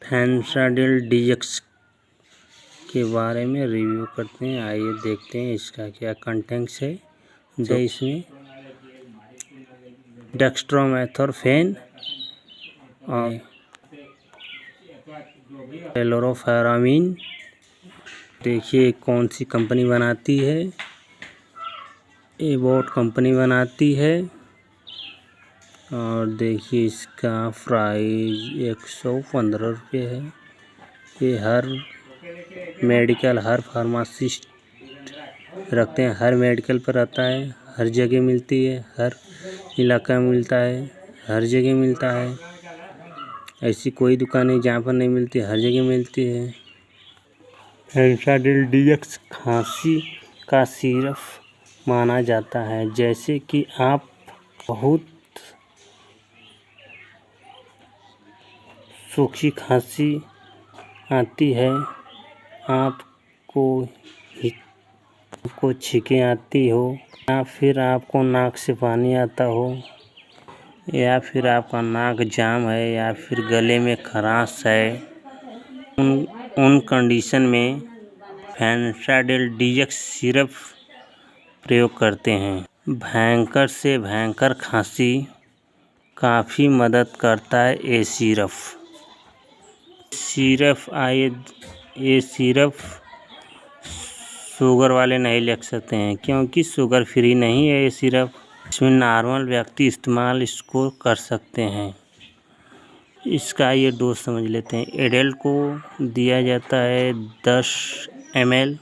फेंसाडिल dx के बारे में रिव्यू करते हैं। आइए देखते हैं इसका क्या कंटेंट्स है। जो इसमें डेक्स्ट्रोमेथोर्फेन और क्लोरोफेरामीन। देखिए कौन सी कंपनी बनाती है। एबॉट कंपनी बनाती है। और देखिए इसका प्राइस 115 रुपये है। ये हर मेडिकल, हर फार्मासिस्ट रखते हैं, हर मेडिकल पर आता है, हर जगह मिलती है, हर इलाका में मिलता है, हर जगह मिलता है। ऐसी कोई दुकान नहीं जहाँ पर नहीं मिलती, हर जगह मिलती है। फेंसाडिल डीएक्स खांसी का सिरप माना जाता है। जैसे कि आप बहुत सूखी खांसी आती है, आपको छींकें आती हो, या फिर आपको नाक से पानी आता हो, या फिर आपका नाक जाम है, या फिर गले में खराश है, उन कंडीशन में फेंसाडिल डीएक्स सिरप प्रयोग करते हैं। भयंकर से भयंकर खांसी काफ़ी मदद करता है ये सिरप। ये सिरप शुगर वाले नहीं ले सकते हैं, क्योंकि शुगर फ्री नहीं है ये सिरप। इसमें नॉर्मल व्यक्ति इस्तेमाल इसको कर सकते हैं। इसका ये डोज समझ लेते हैं। एडल्ट को दिया जाता है 10 ml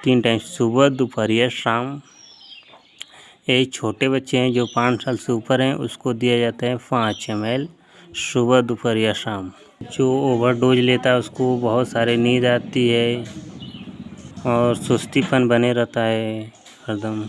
3 टाइम, सुबह, दोपहर, शाम। ये छोटे बच्चे हैं जो 5 साल से ऊपर हैं, उसको दिया जाता है 5 ml सुबह, दोपहर या शाम। जो ओवरडोज लेता है उसको बहुत सारी नींद आती है और सुस्तीपन बने रहता है हरदम।